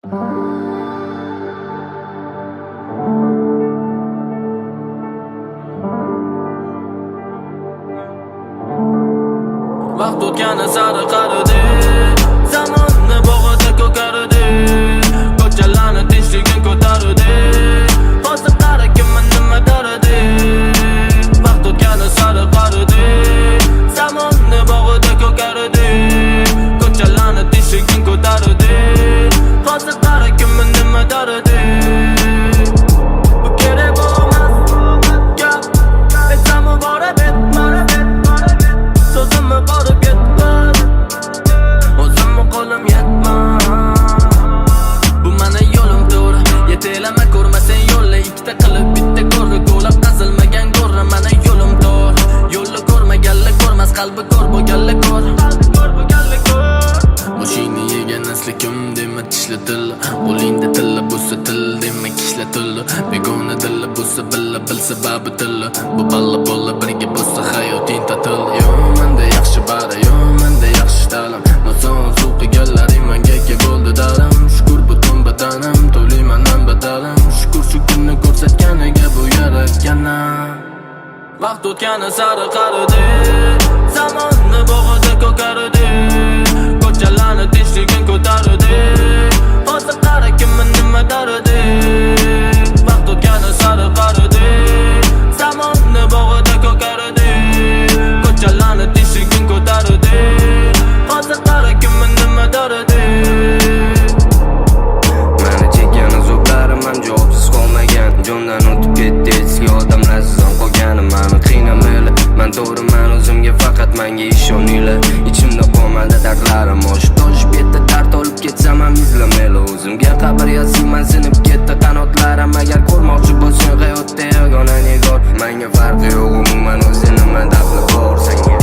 Vaqt o'tgani sari qaridi, zamonni bog'ida ko'karidi, ko'chalarni tinchligin ko'taridi, hozir qara kimni nima daridi. Vaqt o'tgani sari qaridi, zamonni bog'ida ko'karidi, ko'chalarni tinchligin ko'taridi, hozir qara kimni nima daridi. Bu kerak bo'lmas gap, aytsamu borib so'zimni borib yetmay, o'zimni qo'lim yetmay. Bu meni yo'lim to'g'ri, yetelama ko'rmasang yo'lni ikkita qilib bitta ko'rga to'lab qazilmagan go'rni. Meni yo'lim to'g'ri, yo'lni ko'rmaganlar ko'rmas, qalbi ko'r bo'lganlar ko'r. Boshingni yegan asli kim dema tishla til, qo'lingda tilla bo'lsa til dema kishla til. Begona dilla bo'lsa billa bilsa babi til. Bu balla bolla birga bo'lsa hayoting tatil. Menda yaxshi bari, menda yaxshi ta'lim, noson suv qilganlaring menga bo'ldi darim. Shukur butun badanim, to'layman badalim. Shukur shu kunni ko'rsatganiga bu yaratganim. Vaqt o'tgani sari qaridi, zamonni bog'ida ko'karidi, ko'chalarni tinchligin ko'taridi, hozir qara kimni nima daridi. Vaqt o'tgani sari qaridi, zamonni bog'ida ko'karidi, ko'chalarni tinchligin ko'taridi, hozir qara kimni nima daridi. Meni chekkan azoblarim ham javobsiz qolmagan, jondan o'tib ketdi eski odamlarsiz ham qolganim. Meni qiynamayli, men to'g'riman, o'zimga faqat menga ishoninglar. Ichimda qolmadi dardlarim, oshib ketdi, dard olib ketsam ham izlamayli. O'zimga qabr yozsam sinib ketdi qanotlarim. Agar ko'rmoqchi bo'lsang hayotda yagona nigor, menga farqi yo'q umuman, o'zi nima dafli bor senga.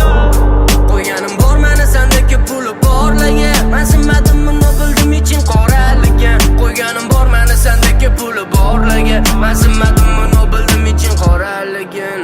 Qo'yganim bor meni sendagi puli borligi, men sinmadim buni bildim ichin qoraligi. Qo'yganim bor meni sendagi puli borligi, men sinmadim buni bildim ichin qoraligin.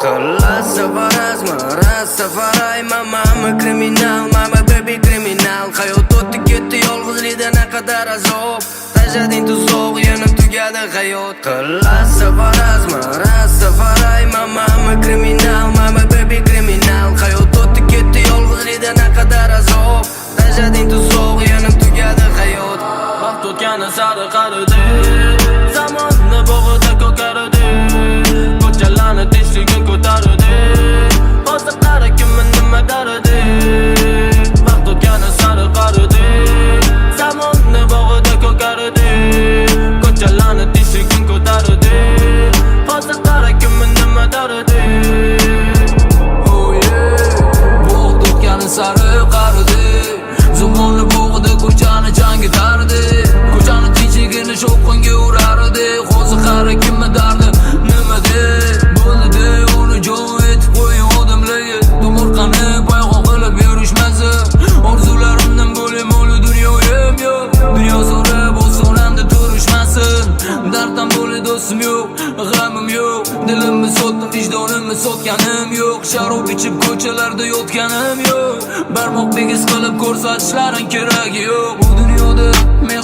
Qilasa farazmi, Rastafaray, mama kriminal, mama baby kriminal. Hayot o'tdi ketdi yolg'izlikda naqadar azob, tajading tuzoq yana tugadi hayot. Qilasa farazmi, Rastafaray, mama kriminal, mama baby kriminal. Hayot o'tdi ketdi yolg'izlikda naqadar azob, tajading tuzoq yana tugadi hayot. Vaqt o'tgani sari qaridi, zamonni bog'ida ko'karidi, ko'chalarni tinchligin ko'taridi, hozir qara kimni nima daridi. Vaqt o'tgani sari qaridi, zamonni bog'ida ko'karidi, ko'chalarni tinchligin ko'taridi, hozir qara kimni nima daridi. Vaqt o'tgani sari qaridi, zamonni bog'ida ko'chani jangi tardi, ko'chani tinchligini shovqinga urardi. Hozir qara kimni dardi nima de bo'ldi, uni jon etib qo'ying odamlarga. Tomorqani payqon qilib yurishmasin, orzularimdan bo'lim o'li dunyoyim yo'q. Dunyo so'rab ostonamda turishmasin, darddan bo'li do'stim yo'q, g'amim yo'q. Dilimni sotdim, vijdonimni sotganim yo'q. Sharob ichib ko'chalarda yotganim yo'q. Barmoq bigiz qilib ko'rsatishlaring keragi yo'q. Bu dunyoda men